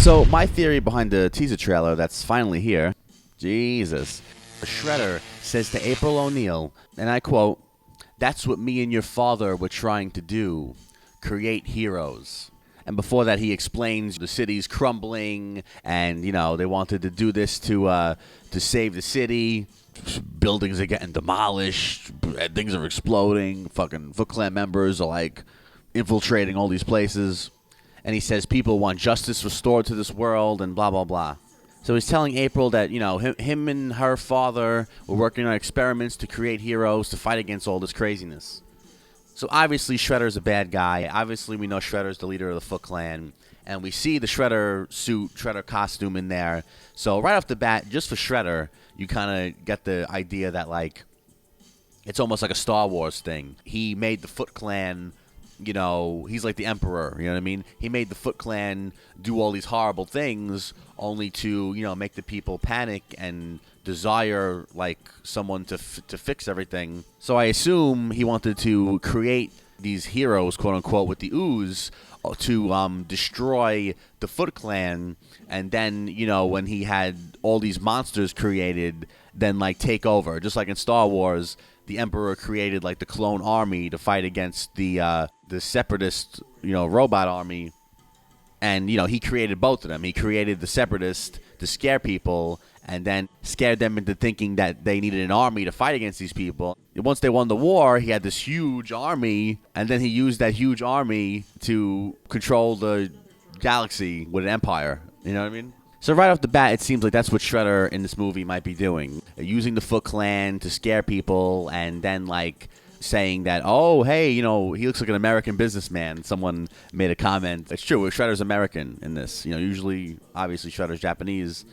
So my theory behind the teaser trailer that's finally here, Jesus, Shredder says to April O'Neil, and I quote, "That's what me and your father were trying to do, create heroes." And before that, he explains the city's crumbling, and they wanted to do this to save the city. Buildings are getting demolished, things are exploding. Fucking Foot Clan members are like infiltrating all these places, and he says people want justice restored to this world, and blah blah blah. So he's telling April that him and her father were working on experiments to create heroes to fight against all this craziness. So obviously Shredder's a bad guy. Obviously we know Shredder's the leader of the Foot Clan. And we see the Shredder suit, Shredder costume in there. So right off the bat, just for Shredder, you kind of get the idea that, like, it's almost like a Star Wars thing. He made the Foot Clan, he's like the Emperor, you know what I mean? He made the Foot Clan do all these horrible things only to, make the people panic and desire, like, someone to fix everything. So I assume he wanted to create these heroes, quote-unquote, with the ooze to destroy the Foot Clan, and then, when he had all these monsters created, then, like, take over. Just like in Star Wars, the Emperor created, like, the clone army to fight against the Separatist, robot army. And, he created both of them. He created the Separatist to scare people, and then scared them into thinking that they needed an army to fight against these people. Once they won the war, he had this huge army, and then he used that huge army to control the galaxy with an empire. You know what I mean? So right off the bat, it seems like that's what Shredder in this movie might be doing. Using the Foot Clan to scare people, and then, like, saying that, oh, hey, he looks like an American businessman. Someone made a comment. It's true, Shredder's American in this. Usually, obviously, Shredder's Japanese.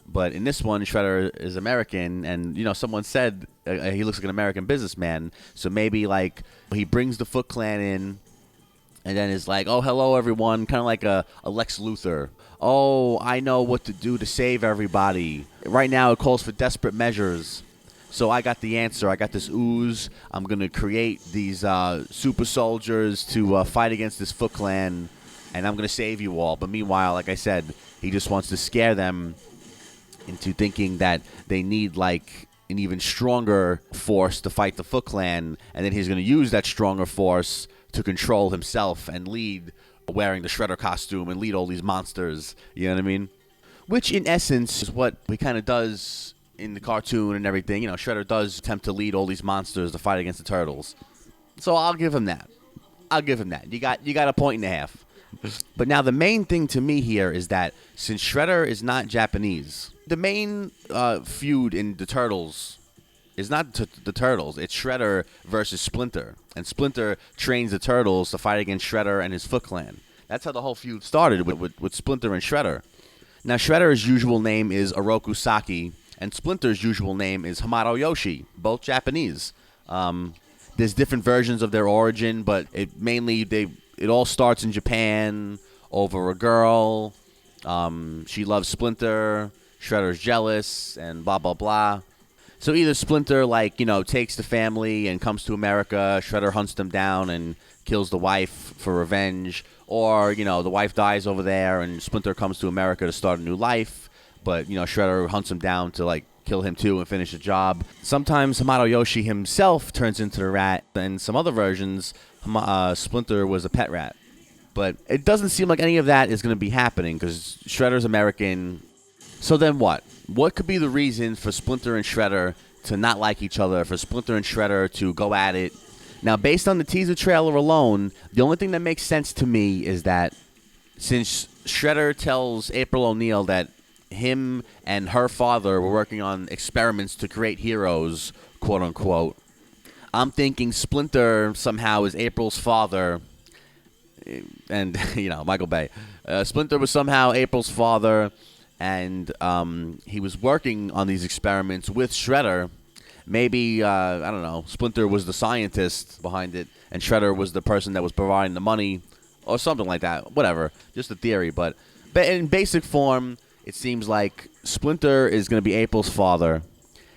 But in this one, Shredder is American, and, someone said he looks like an American businessman. So maybe, like, he brings the Foot Clan in, and then is like, oh, hello, everyone, kind of like a Lex Luthor. Oh, I know what to do to save everybody. Right now, it calls for desperate measures. So I got the answer. I got this ooze. I'm going to create these super soldiers to fight against this Foot Clan, and I'm going to save you all. But meanwhile, like I said, he just wants to scare them into thinking that they need, like, an even stronger force to fight the Foot Clan, and then he's going to use that stronger force to control himself and lead, wearing the Shredder costume, and lead all these monsters. You know what I mean? Which, in essence, is what he kind of does in the cartoon and everything. Shredder does attempt to lead all these monsters to fight against the Turtles. So I'll give him that. You got a point and a half. But now the main thing to me here is that since Shredder is not Japanese, the main feud in the Turtles is not the Turtles. It's Shredder versus Splinter. And Splinter trains the Turtles to fight against Shredder and his Foot Clan. That's how the whole feud started with Splinter and Shredder. Now, Shredder's usual name is Oroku Saki, and Splinter's usual name is Hamato Yoshi, both Japanese. There's different versions of their origin, but it all starts in Japan over a girl. She loves Splinter. Shredder's jealous, and blah, blah, blah. So either Splinter, takes the family and comes to America. Shredder hunts them down and kills the wife for revenge. Or, the wife dies over there, and Splinter comes to America to start a new life. But, Shredder hunts him down to, like, kill him too and finish the job. Sometimes Hamato Yoshi himself turns into the rat. In some other versions, Splinter was a pet rat. But it doesn't seem like any of that is going to be happening because Shredder's American. So then what? What could be the reason for Splinter and Shredder to not like each other, for Splinter and Shredder to go at it? Now, based on the teaser trailer alone, the only thing that makes sense to me is that since Shredder tells April O'Neil that him and her father were working on experiments to create heroes, quote-unquote, I'm thinking Splinter somehow is April's father, and, Michael Bay. Splinter was somehow April's father, and he was working on these experiments with Shredder. Maybe, I don't know, Splinter was the scientist behind it, and Shredder was the person that was providing the money, or something like that. Whatever, just a theory. But in basic form, it seems like Splinter is going to be April's father.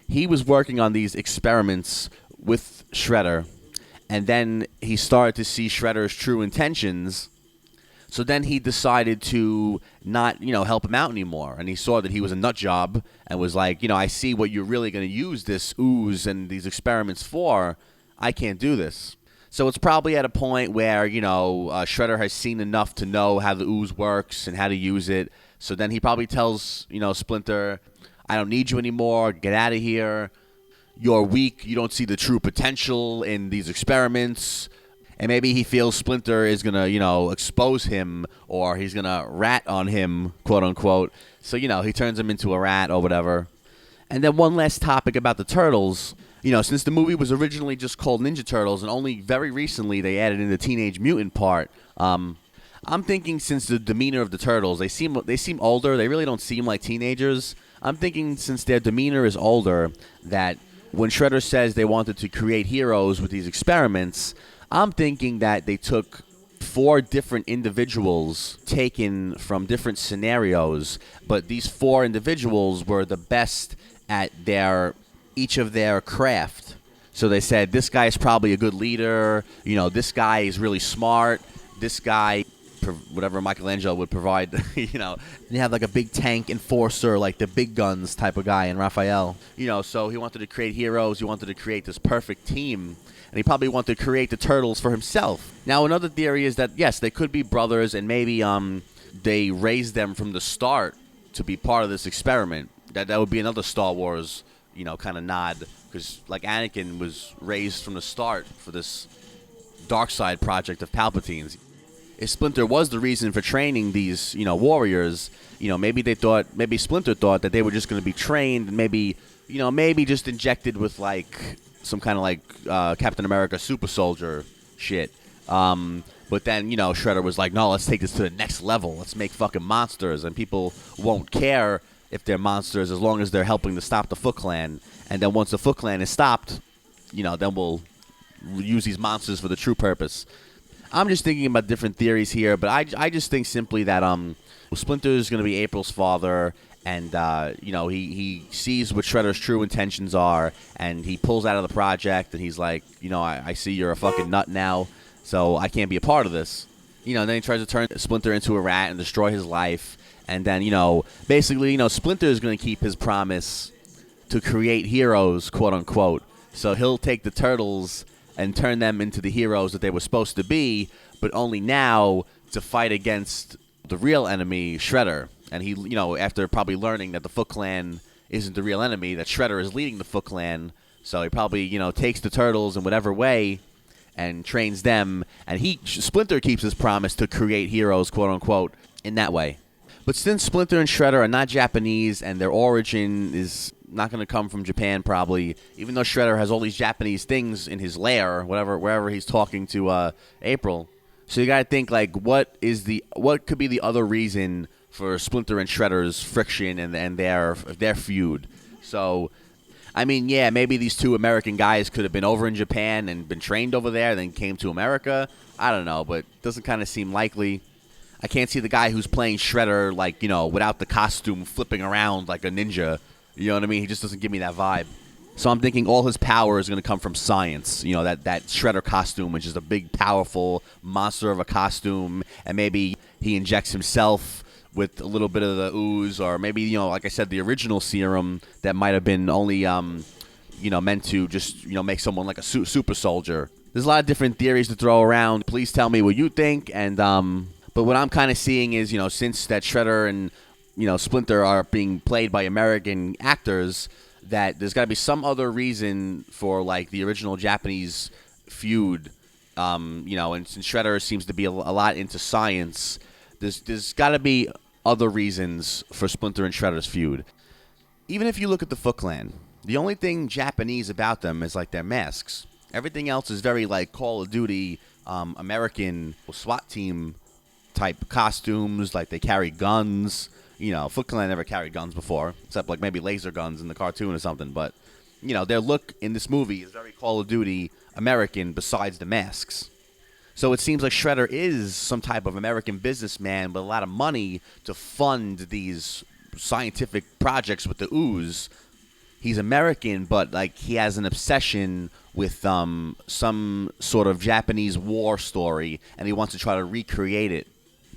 He was working on these experiments with Shredder, and then he started to see Shredder's true intentions. So then he decided to not, help him out anymore. And he saw that he was a nut job and was like, I see what you're really going to use this ooze and these experiments for. I can't do this. So it's probably at a point where, Shredder has seen enough to know how the ooze works and how to use it. So then he probably tells, Splinter, I don't need you anymore. Get out of here. You're weak. You don't see the true potential in these experiments. And maybe he feels Splinter is going to, expose him, or he's going to rat on him, quote unquote. So, he turns him into a rat or whatever. And then one last topic about the Turtles. Since the movie was originally just called Ninja Turtles, and only very recently they added in the Teenage Mutant part, I'm thinking since the demeanor of the Turtles, they seem older. They really don't seem like teenagers. I'm thinking since their demeanor is older, that when Shredder says they wanted to create heroes with these experiments, I'm thinking that they took 4 different individuals taken from different scenarios, but these 4 individuals were the best at each of their craft. So they said, this guy is probably a good leader, this guy is really smart, this guy, whatever Michelangelo would provide, and you have like a big tank enforcer, like the big guns type of guy in Raphael. So he wanted to create heroes, he wanted to create this perfect team. And he probably wanted to create the Turtles for himself. Now, another theory is that, yes, they could be brothers, and maybe they raised them from the start to be part of this experiment. That would be another Star Wars, kind of nod. Because, like, Anakin was raised from the start for this dark side project of Palpatine's. If Splinter was the reason for training these, warriors, maybe Splinter thought that they were just going to be trained, and maybe just injected with, like, some kind of like Captain America super soldier shit. But then, Shredder was like, no, let's take this to the next level. Let's make fucking monsters. And people won't care if they're monsters as long as they're helping to stop the Foot Clan. And then once the Foot Clan is stopped, then we'll use these monsters for the true purpose. I'm just thinking about different theories here, but I just think simply that Splinter is going to be April's father. And, he sees what Shredder's true intentions are, and he pulls out of the project, and he's like, I see you're a fucking nut now, so I can't be a part of this. Then he tries to turn Splinter into a rat and destroy his life. And then, basically, Splinter is going to keep his promise to create heroes, quote unquote. So he'll take the Turtles and turn them into the heroes that they were supposed to be, but only now to fight against the real enemy, Shredder. And he, after probably learning that the Foot Clan isn't the real enemy, that Shredder is leading the Foot Clan, so he probably, takes the Turtles in whatever way and trains them. And Splinter keeps his promise to create heroes, quote unquote, in that way. But since Splinter and Shredder are not Japanese and their origin is not going to come from Japan probably, even though Shredder has all these Japanese things in his lair, wherever he's talking to April. So you got to think, like, what could be the other reason for Splinter and Shredder's friction and their feud? So, I mean, yeah, maybe these 2 American guys could have been over in Japan and been trained over there, then came to America. I don't know, but it doesn't kind of seem likely. I can't see the guy who's playing Shredder, like, without the costume flipping around like a ninja. You know what I mean? He just doesn't give me that vibe. So I'm thinking all his power is going to come from science. That Shredder costume, which is a big, powerful monster of a costume. And maybe he injects himself with a little bit of the ooze, or maybe, like I said, the original serum that might have been only, meant to just, make someone like a super soldier. There's a lot of different theories to throw around. Please tell me what you think. And but what I'm kind of seeing is, since that Shredder and, Splinter are being played by American actors, that there's got to be some other reason for, like, the original Japanese feud. And since Shredder seems to be a lot into science, there's got to be other reasons for Splinter and Shredder's feud. Even if you look at the Foot Clan, the only thing Japanese about them is, like, their masks. Everything else is very, like, Call of Duty, American SWAT team type costumes. Like, they carry guns. Foot Clan never carried guns before, except, like, maybe laser guns in the cartoon or something. But, their look in this movie is very Call of Duty American besides the masks. So it seems like Shredder is some type of American businessman with a lot of money to fund these scientific projects with the ooze. He's American, but, like, he has an obsession with some sort of Japanese war story, and he wants to try to recreate it.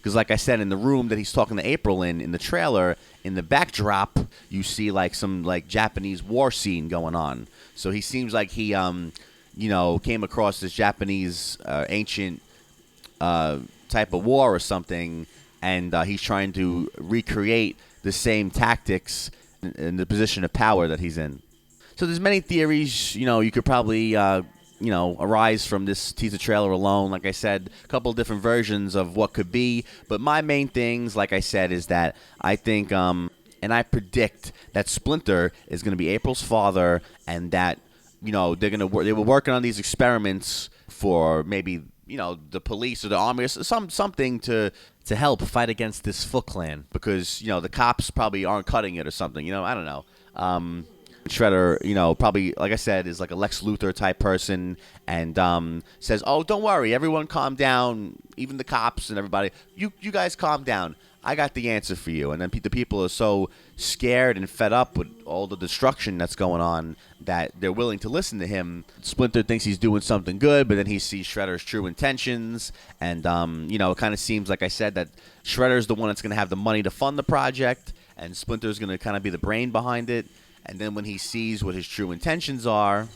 Because like I said, in the room that he's talking to April in the trailer, in the backdrop, you see like some like Japanese war scene going on. So he seems like he, came across this Japanese ancient type of war or something, and he's trying to recreate the same tactics in the position of power that he's in. So there's many theories, you could probably, arise from this teaser trailer alone. Like I said, a couple of different versions of what could be. But my main things, like I said, is that I think, and I predict that Splinter is going to be April's father, and that, they were working on these experiments for maybe, the police or the army or something to help fight against this Foot Clan, because, the cops probably aren't cutting it or something. I don't know. Shredder, probably, like I said, is like a Lex Luthor type person, and says, "Oh, don't worry, everyone calm down, even the cops and everybody. You guys calm down. I got the answer for you." And then the people are so scared and fed up with all the destruction that's going on that they're willing to listen to him. Splinter thinks he's doing something good, but then he sees Shredder's true intentions, and it kind of seems, like I said, that Shredder's the one that's going to have the money to fund the project, and Splinter's going to kind of be the brain behind it. And then when he sees what his true intentions are,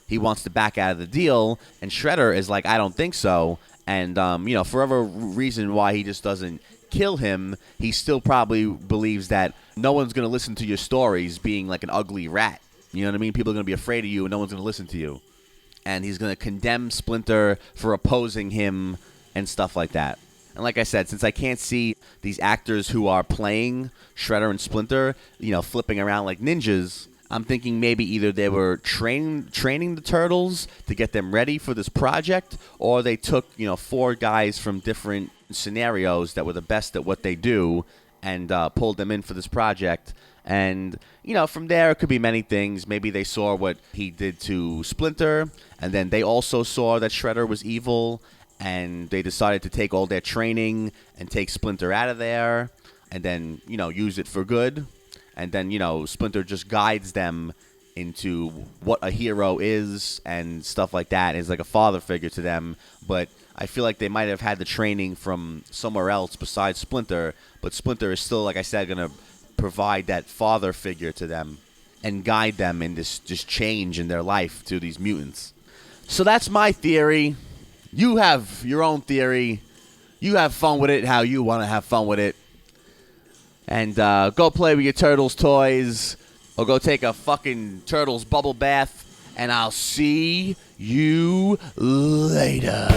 he wants to back out of the deal. And Shredder is like, "I don't think so." And, for whatever reason why he just doesn't kill him, he still probably believes that no one's going to listen to your stories being like an ugly rat. You know what I mean? People are going to be afraid of you and no one's going to listen to you. And he's going to condemn Splinter for opposing him and stuff like that. And like I said, since I can't see these actors who are playing Shredder and Splinter, flipping around like ninjas, I'm thinking maybe either they were training the Turtles to get them ready for this project, or they took, 4 guys from different scenarios that were the best at what they do and pulled them in for this project. And, from there, it could be many things. Maybe they saw what he did to Splinter, and then they also saw that Shredder was evil, and they decided to take all their training and take Splinter out of there, and then, use it for good. And then, Splinter just guides them into what a hero is and stuff like that. Is like a father figure to them. But I feel like they might have had the training from somewhere else besides Splinter. But Splinter is still, like I said, going to provide that father figure to them and guide them in this just change in their life to these mutants. So that's my theory. You have your own theory. You have fun with it how you want to have fun with it. And go play with your Turtles toys, or go take a fucking Turtles bubble bath, and I'll see you later.